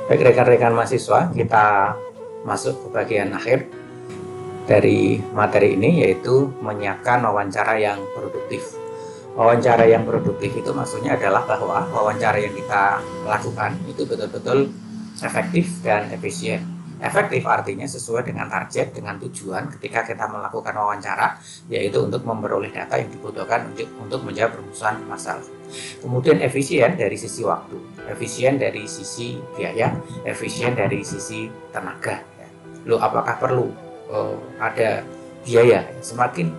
Baik rekan-rekan mahasiswa, kita masuk ke bagian akhir dari materi ini, yaitu menyiapkan wawancara yang produktif. Wawancara yang produktif itu maksudnya adalah bahwa wawancara yang kita lakukan itu betul-betul efektif dan efisien. Efektif artinya sesuai dengan target, dengan tujuan ketika kita melakukan wawancara, yaitu untuk memperoleh data yang dibutuhkan untuk menjawab permasalahan masalah. Kemudian efisien dari sisi waktu, efisien dari sisi biaya, efisien dari sisi tenaga. Loh, apakah perlu ada biaya? Semakin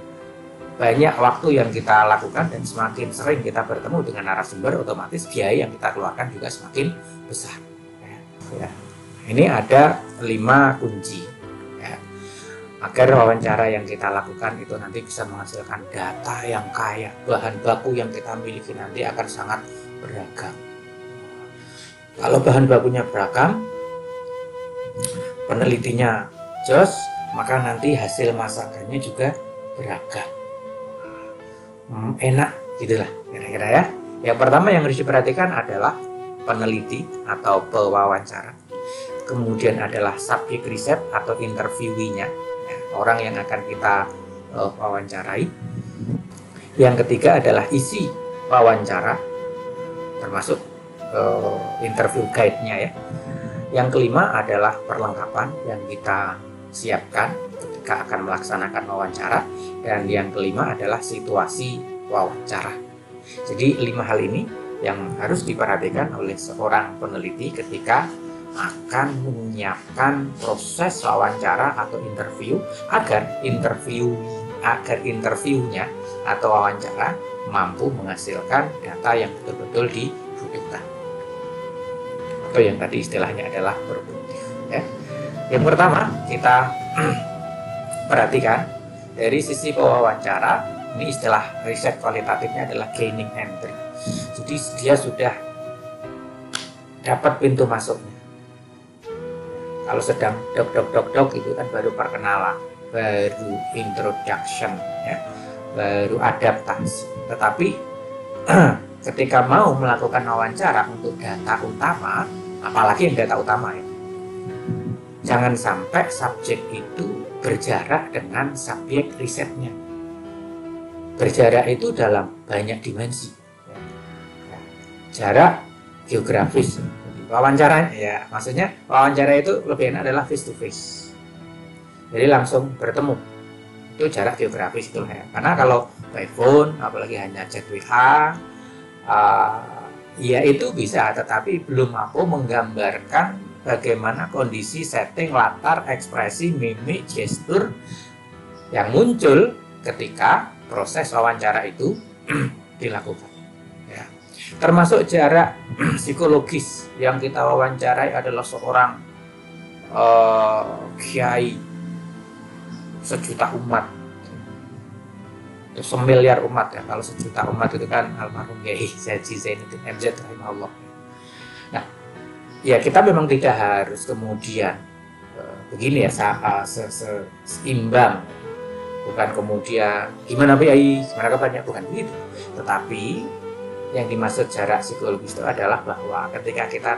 banyak waktu yang kita lakukan dan semakin sering kita bertemu dengan narasumber, otomatis biaya yang kita keluarkan juga semakin besar. Ini ada 5 kunci agar wawancara yang kita lakukan itu nanti bisa menghasilkan data yang kaya, bahan baku yang kita miliki nanti akan sangat beragam. Kalau bahan bakunya beragam, penelitinya jos, maka nanti hasil masakannya juga beragam. Enak gitulah kira-kira ya. Yang pertama yang harus diperhatikan adalah peneliti atau pewawancara. Kemudian adalah subjek riset atau interviewinya, orang yang akan kita wawancarai. Yang ketiga adalah isi wawancara, termasuk interview guide-nya ya. Yang kelima adalah perlengkapan yang kita siapkan ketika akan melaksanakan wawancara. Dan yang kelima adalah situasi wawancara. Jadi 5 hal ini yang harus diperhatikan oleh seorang peneliti ketika akan menyiapkan proses wawancara atau interview agar interviewnya atau wawancara mampu menghasilkan data yang betul-betul dibutuhkan, atau yang tadi istilahnya adalah produktif ya. Yang pertama kita perhatikan dari sisi pewawancara, ini istilah riset kualitatifnya adalah gaining entry. Jadi dia sudah dapat pintu masuknya. Kalau sedang dok itu kan baru perkenalan, baru introduction ya, baru adaptasi. Tetapi ketika mau melakukan wawancara untuk data utama, apalagi yang data utama ya, jangan sampai subjek itu berjarak dengan subjek risetnya. Berjarak itu dalam banyak dimensi. Jarak geografis. Wawancara ya, maksudnya wawancara itu lebih enak adalah face to face. Jadi langsung bertemu. Itu jarak geografis itu ya. Karena kalau by phone, apalagi hanya chat WA, ya itu bisa, tetapi belum mampu menggambarkan bagaimana kondisi, setting, latar, ekspresi, mimik, gestur yang muncul ketika proses wawancara itu dilakukan. Termasuk jarak psikologis yang kita wawancarai adalah seorang kiai sejuta umat, semiliar umat ya. Kalau sejuta umat itu kan almarhum Kiai Haji Zainuddin MZ rahimahullah. Nah, ya kita memang tidak harus kemudian begini ya, seimbang. Bukan kemudian gimana Kiai, gimana banyak, bukan begitu. Tetapi yang dimaksud jarak psikologis itu adalah bahwa ketika kita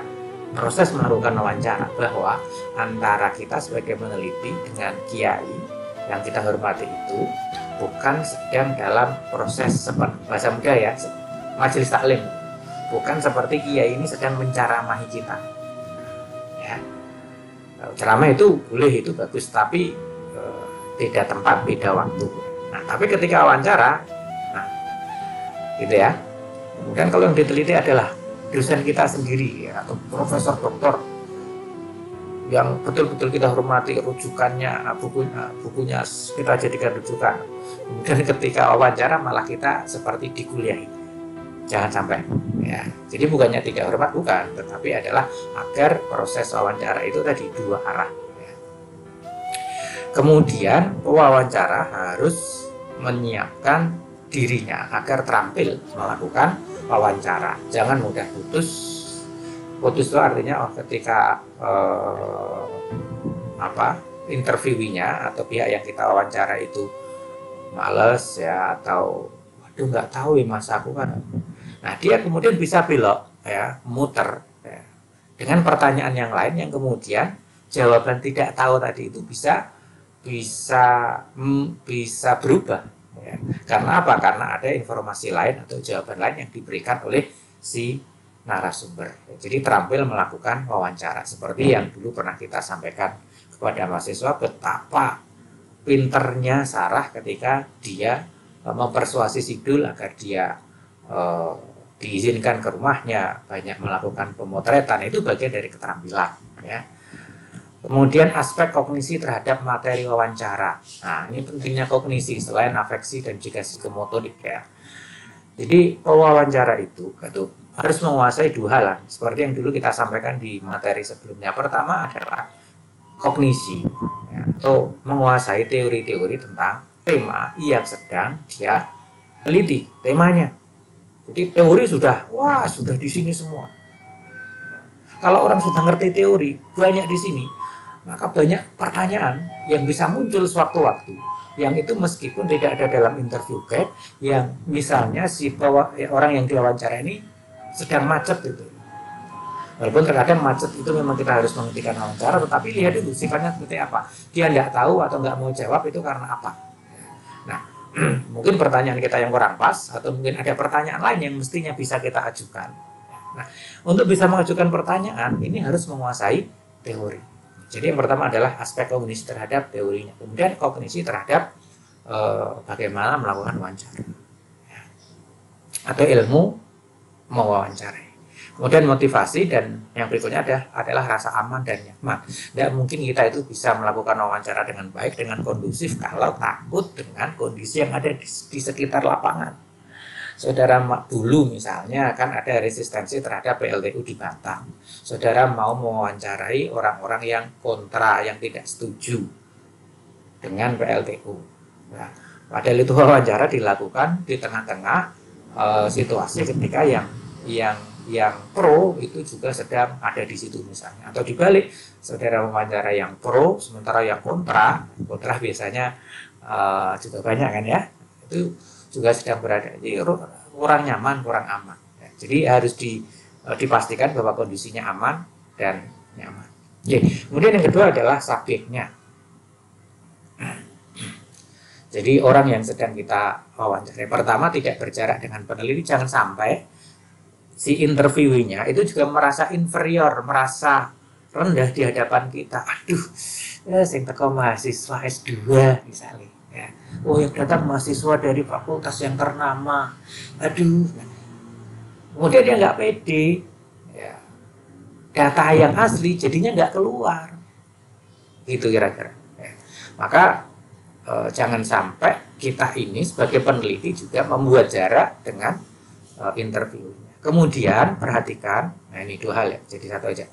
proses melakukan wawancara, bahwa antara kita sebagai peneliti dengan kiai yang kita hormati itu bukan sedang dalam proses seperti bahasa muda ya, majelis taklim. Bukan seperti kiai ini sedang menceramahi kita. Ya. Ceramah itu boleh, itu bagus, tapi beda tempat, beda waktu. Nah, tapi ketika wawancara, nah, gitu ya. Kemudian kalau yang diteliti adalah dosen kita sendiri ya, atau profesor doktor yang betul-betul kita hormati, rujukannya, bukunya kita jadikan rujukan. Kemudian ketika wawancara malah kita seperti dikuliahi. Jangan sampai ya. Jadi bukannya tidak hormat, bukan, tetapi adalah agar proses wawancara itu tadi dua arah ya. Kemudian pewawancara harus menyiapkan dirinya agar terampil melakukan wawancara. Jangan mudah putus. Putus itu artinya ketika interviewinya atau pihak yang kita wawancara itu males ya, atau waduh nggak tahu ya mas aku kan. Nah dia kemudian bisa belok ya, muter ya. dengan pertanyaan yang lain yang kemudian jawaban tidak tahu tadi itu bisa bisa bisa berubah ya. Karena apa? Karena ada informasi lain atau jawaban lain yang diberikan oleh si narasumber. Jadi terampil melakukan wawancara seperti yang dulu pernah kita sampaikan kepada mahasiswa, betapa pinternya Sarah ketika dia mempersuasi Sidul agar dia diizinkan ke rumahnya, banyak melakukan pemotretan. Itu bagian dari keterampilan ya. Kemudian aspek kognisi terhadap materi wawancara. Nah, ini pentingnya kognisi selain afeksi dan juga psikomotorik ya. Jadi pewawancara itu harus menguasai dua hal, seperti yang dulu kita sampaikan di materi sebelumnya. Pertama adalah kognisi ya, atau menguasai teori-teori tentang tema yang sedang dia teliti, temanya. Jadi teori sudah di sini semua. Kalau orang sudah ngerti teori banyak di sini, maka banyak pertanyaan yang bisa muncul sewaktu-waktu, yang itu meskipun tidak ada dalam interview guide, yang misalnya orang yang diwawancara ini sedang macet gitu. Walaupun terkadang macet itu memang kita harus menghentikan wawancara, tetapi lihat dulu sifatnya seperti apa. Dia tidak tahu atau nggak mau jawab itu karena apa. Nah, mungkin pertanyaan kita yang kurang pas, atau mungkin ada pertanyaan lain yang mestinya bisa kita ajukan. Nah, untuk bisa mengajukan pertanyaan ini harus menguasai teori. Jadi yang pertama adalah aspek kognisi terhadap teorinya, kemudian kognisi terhadap bagaimana melakukan wawancara atau ilmu mewawancarai. Kemudian motivasi, dan yang berikutnya adalah rasa aman dan nyaman. Tidak mungkin kita itu bisa melakukan wawancara dengan baik, dengan kondusif kalau takut dengan kondisi yang ada di sekitar lapangan. Saudara dulu misalnya kan ada resistensi terhadap PLTU di Batam. Saudara mau mewawancarai orang-orang yang kontra, yang tidak setuju dengan PLTU. Nah, padahal itu wawancara dilakukan di tengah-tengah situasi ketika yang pro itu juga sedang ada di situ misalnya. Atau dibalik, saudara mewawancarai yang pro, sementara yang kontra biasanya juga banyak kan ya. Itu juga sedang berada, jadi kurang nyaman, kurang aman. Ya, jadi harus dipastikan bahwa kondisinya aman dan nyaman. Oke. Kemudian yang kedua adalah subjeknya. Jadi orang yang sedang kita wawancarai, pertama tidak berjarak dengan peneliti, jangan sampai si interviewinya itu juga merasa inferior, merasa rendah di hadapan kita. Aduh, sing teko mahasiswa S2 misalnya. Ya. Oh, yang datang mahasiswa dari fakultas yang ternama. Aduh. Kemudian dia nggak pede. Ya. Data yang asli jadinya nggak keluar. Gitu kira-kira. Ya. Maka jangan sampai kita ini sebagai peneliti juga membuat jarak dengan interviewnya. Kemudian perhatikan, nah ini dua hal ya, jadi satu aja.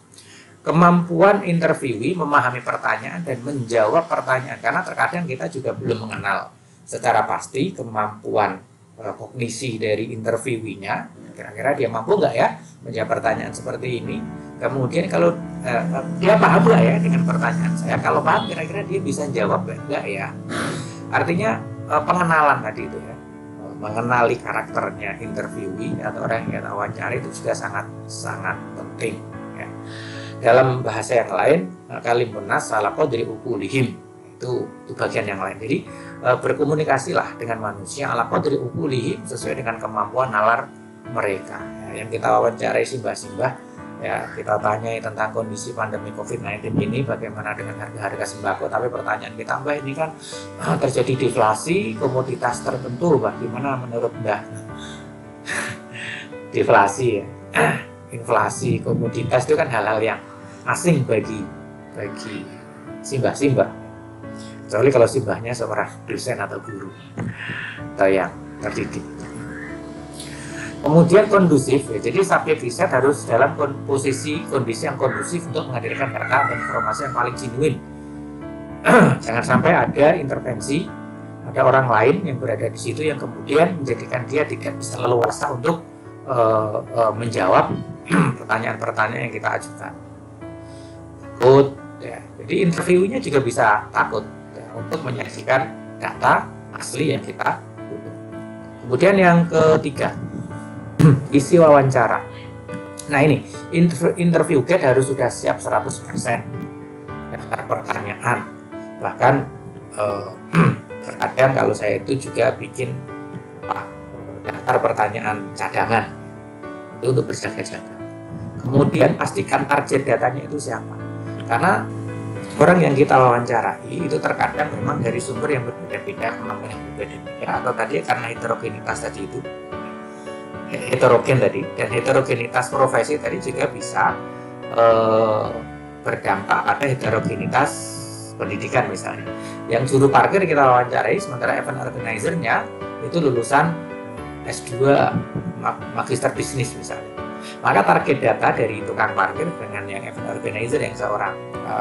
Kemampuan interviewee memahami pertanyaan dan menjawab pertanyaan, karena terkadang kita juga belum mengenal secara pasti kemampuan kognisi dari interviewee-nya. Kira-kira dia mampu nggak ya menjawab pertanyaan seperti ini. Kemudian kalau dia paham nggak ya dengan pertanyaan saya, kalau paham kira-kira dia bisa jawab nggak ya. Artinya pengenalan tadi itu ya, mengenali karakternya interviewee atau orang yang kita wawancara itu juga sangat penting ya. Dalam bahasa yang lain, kalimun nas ala qadri uqulihim, itu bagian yang lain. Jadi berkomunikasilah dengan manusia ala qadri uqulihim, sesuai dengan kemampuan nalar mereka. Ya, yang kita wawancarai simbah-simbah, ya kita tanyai tentang kondisi pandemi COVID-19 ini, bagaimana dengan harga-harga sembako. Tapi pertanyaan kita, Mbak, ini kan terjadi deflasi komoditas tertentu, bagaimana menurut Mbak? Deflasi ya. Inflasi komoditas itu kan hal-hal yang asing bagi simbah-simbah, kecuali kalau simbahnya seorang dosen atau guru atau yang terdidik. Kemudian kondusif ya, jadi subjek riset harus dalam kondisi yang kondusif untuk menghadirkan data dan informasi yang paling genuine. Jangan sampai ada intervensi, ada orang lain yang berada di situ yang kemudian menjadikan dia tidak bisa leluasa untuk menjawab pertanyaan-pertanyaan yang kita ajukan. Takut, ya. Jadi interviewnya juga bisa takut ya, untuk menyajikan data asli yang kita butuh. Kemudian yang ketiga, isi wawancara. Nah ini, interview guide harus sudah siap 100% daftar pertanyaan. Bahkan terkadang kalau saya itu juga bikin daftar pertanyaan cadangan itu untuk berjaga-jaga. Kemudian pastikan target datanya itu siapa. Karena orang yang kita wawancarai itu terkadang memang dari sumber yang berbeda-beda, kemampuan yang berbeda-beda, atau tadi karena heterogenitas tadi itu, heterogen tadi, dan heterogenitas profesi tadi juga bisa berdampak pada heterogenitas pendidikan misalnya. Yang juru parkir kita wawancarai, sementara event organizer-nya itu lulusan S2 Magister Bisnis misalnya. Maka target data dari tukang parkir dengan yang event organizer yang seorang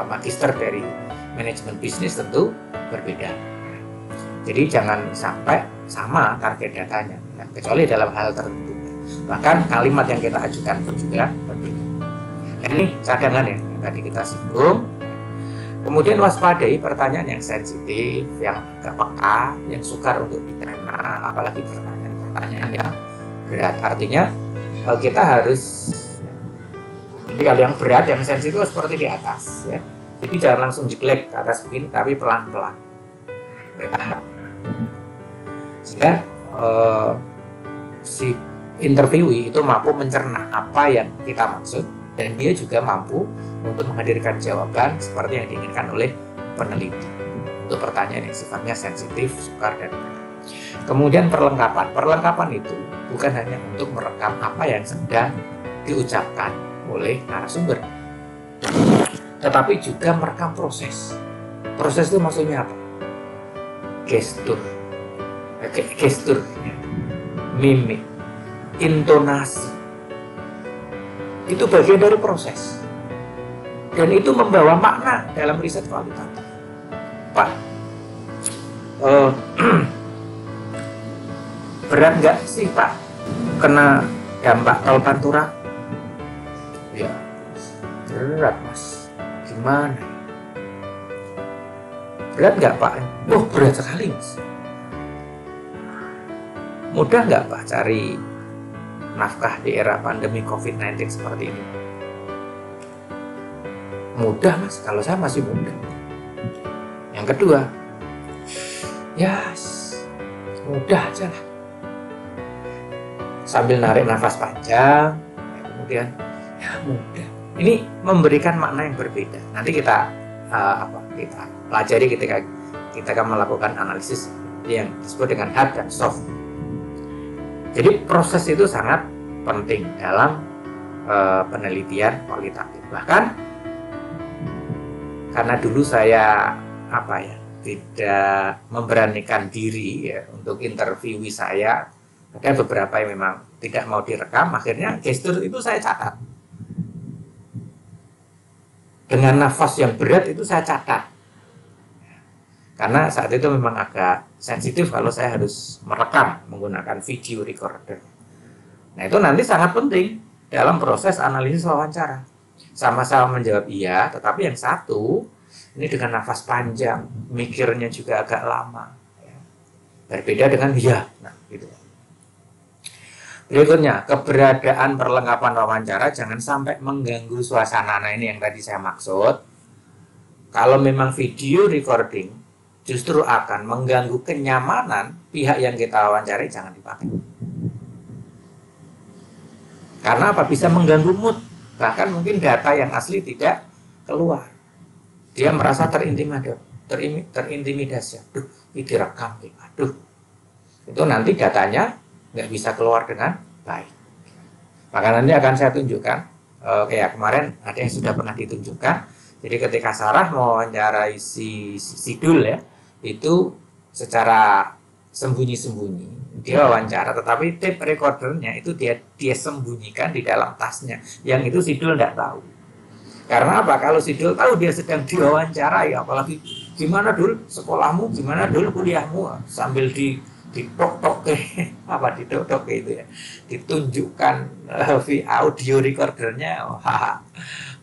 magister dari manajemen bisnis tentu berbeda. Jadi jangan sampai sama target datanya, kecuali dalam hal tertentu. Bahkan kalimat yang kita ajukan pun juga berbeda. Dan ini cadangan yang tadi kita singgung. Kemudian waspadai pertanyaan yang sensitif, yang agak peka, yang sukar untuk diterima, apalagi pertanyaan yang berat. Artinya kita harus, jadi kalau yang berat, yang sensitif seperti di atas ya. Jadi jangan langsung jeglek ke atas begini, tapi pelan-pelan bertahap. Sehingga si interviewee itu mampu mencerna apa yang kita maksud, dan dia juga mampu untuk menghadirkan jawaban seperti yang diinginkan oleh peneliti untuk pertanyaan yang sifatnya sensitif, sukar, dan berat. Kemudian perlengkapan itu bukan hanya untuk merekam apa yang sedang diucapkan oleh narasumber, tetapi juga merekam proses. Proses itu maksudnya apa? Gestur, mimik, intonasi. Itu bagian dari proses. Dan itu membawa makna dalam riset kualitatif. Pak, berat nggak sih Pak kena dampak tol Pantura? Ya, berat Mas. Gimana? Berat nggak Pak? Oh, berat sekali Mas. Mudah nggak Pak cari nafkah di era pandemi COVID-19 seperti ini? Mudah Mas, kalau saya masih muda. Yang kedua, ya mudah aja lah. Sambil narik nafas panjang, kemudian ya mudah. Ini memberikan makna yang berbeda. Nanti kita kita pelajari ketika kita akan melakukan analisis yang disebut dengan hard dan soft. Jadi proses itu sangat penting dalam penelitian kualitatif. Bahkan karena dulu saya tidak memberanikan diri ya untuk interviewee saya, ada beberapa yang memang tidak mau direkam, akhirnya gestur itu saya catat. Dengan nafas yang berat itu saya catat. Karena saat itu memang agak sensitif kalau saya harus merekam menggunakan video recorder. Nah itu nanti sangat penting dalam proses analisis wawancara. Sama-sama menjawab iya, tetapi yang satu ini dengan nafas panjang, mikirnya juga agak lama. Berbeda dengan iya. Nah, gitu. Berikutnya, keberadaan perlengkapan wawancara jangan sampai mengganggu suasana. Nah ini yang tadi saya maksud. Kalau memang video recording justru akan mengganggu kenyamanan pihak yang kita wawancarai, jangan dipakai. Karena apa? Bisa mengganggu mood. Bahkan mungkin data yang asli tidak keluar. Dia merasa terintimidasi. Aduh, ini direkam. Aduh, itu nanti datanya nggak bisa keluar dengan baik. Maka nanti akan saya tunjukkan. Kayak kemarin ada yang sudah pernah ditunjukkan. Jadi ketika Sarah mau wawancarai si Sidul ya, itu secara sembunyi-sembunyi dia wawancara, tetapi tape recordernya itu dia sembunyikan di dalam tasnya, yang itu Sidul tidak tahu. Karena apa? Kalau Sidul tahu dia sedang diwawancarai, apalagi gimana dul sekolahmu, gimana dul kuliahmu, sambil ditok-tok ditok-tok itu ya, ditunjukkan audio recordernya,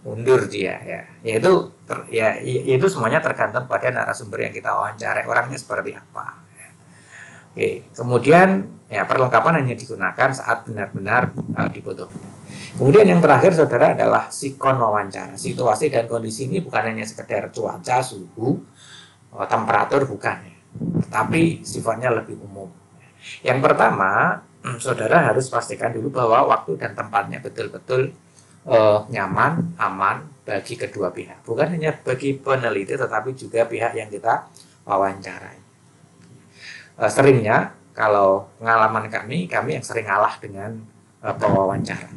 mundur dia ya. Itu semuanya tergantung pada narasumber yang kita wawancarai, orangnya seperti apa. Oke, kemudian ya perlengkapan hanya digunakan saat benar-benar dibutuhkan. Kemudian yang terakhir saudara adalah sikon wawancara. Situasi dan kondisi ini bukan hanya sekedar cuaca, suhu, temperatur, bukan ya, tapi sifatnya lebih umum. Yang pertama, saudara harus pastikan dulu bahwa waktu dan tempatnya betul-betul nyaman, aman bagi kedua pihak. Bukan hanya bagi peneliti, tetapi juga pihak yang kita wawancarai. Seringnya, kalau pengalaman kami yang sering ngalah dengan pewawancara,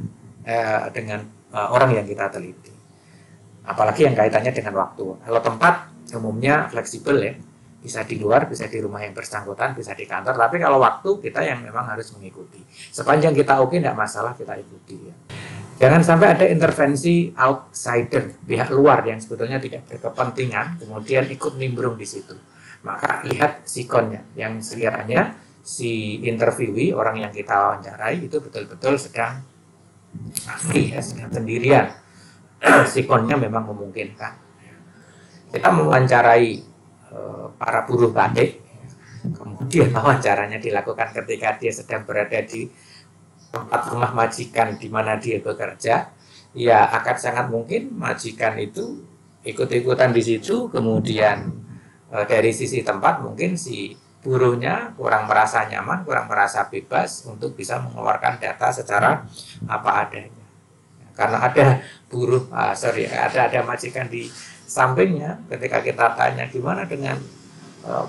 dengan orang yang kita teliti. Apalagi yang kaitannya dengan waktu. Kalau tempat umumnya fleksibel ya, bisa di luar, bisa di rumah yang bersangkutan, bisa di kantor. Tapi kalau waktu kita yang memang harus mengikuti. Sepanjang kita oke, tidak masalah, kita ikuti ya. Jangan sampai ada intervensi outsider, pihak luar yang sebetulnya tidak berkepentingan, kemudian ikut nimbrung di situ. Maka lihat sikonnya, yang sekiranya si interviewee, orang yang kita wawancarai itu betul-betul sedang asli ya, sedang sendirian. Sikonnya memang memungkinkan. Kita mewawancarai para buruh batik, kemudian wawancaranya dilakukan ketika dia sedang berada di tempat rumah majikan di mana dia bekerja, ya akan sangat mungkin majikan itu ikut-ikutan di situ. Kemudian dari sisi tempat mungkin si buruhnya kurang merasa nyaman, kurang merasa bebas untuk bisa mengeluarkan data secara apa adanya. Karena ada buruh, ada majikan di sampingnya. Ketika kita tanya gimana dengan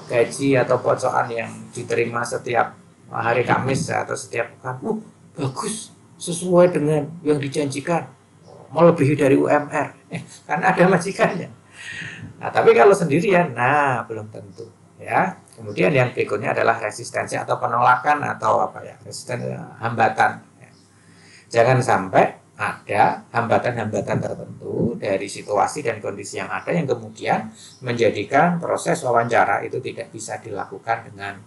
gaji atau pocokan yang diterima setiap hari Kamis atau setiap pekan, bagus, sesuai dengan yang dijanjikan, melebihi dari UMR, kan ada majikannya. Nah, tapi kalau sendirian, nah belum tentu ya. Kemudian yang berikutnya adalah resistensi atau penolakan atau apa ya, resistensi, hambatan ya. Jangan sampai ada hambatan-hambatan tertentu dari situasi dan kondisi yang ada yang kemudian menjadikan proses wawancara itu tidak bisa dilakukan dengan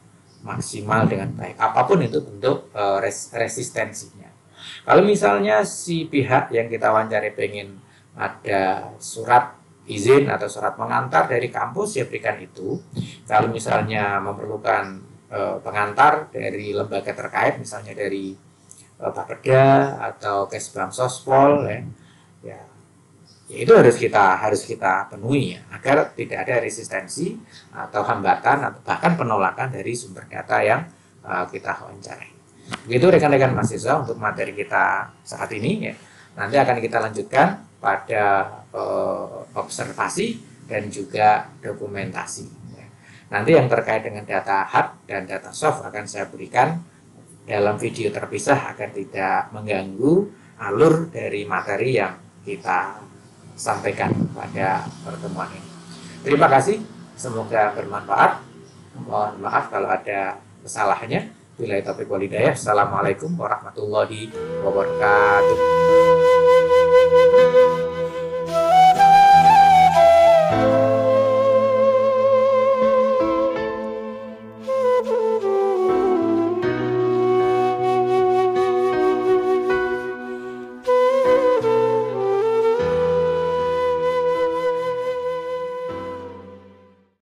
maksimal, dengan baik, apapun itu bentuk resistensinya. Kalau misalnya si pihak yang kita wawancarai pengen ada surat izin atau surat pengantar dari kampus, ya berikan itu. Kalau misalnya memerlukan pengantar dari lembaga terkait, misalnya dari Bapeda atau Kesbang Sospol ya itu harus kita penuhi ya, agar tidak ada resistensi atau hambatan atau bahkan penolakan dari sumber data yang kita wawancarai. Begitu rekan-rekan mahasiswa untuk materi kita saat ini ya. Nanti akan kita lanjutkan pada observasi dan juga dokumentasi ya. Nanti yang terkait dengan data hard dan data soft akan saya berikan dalam video terpisah agar tidak mengganggu alur dari materi yang kita sampaikan pada pertemuan ini. Terima kasih, semoga bermanfaat. Mohon maaf kalau ada kesalahannya. Billahi taufiq wal hidayah. Assalamualaikum warahmatullahi wabarakatuh.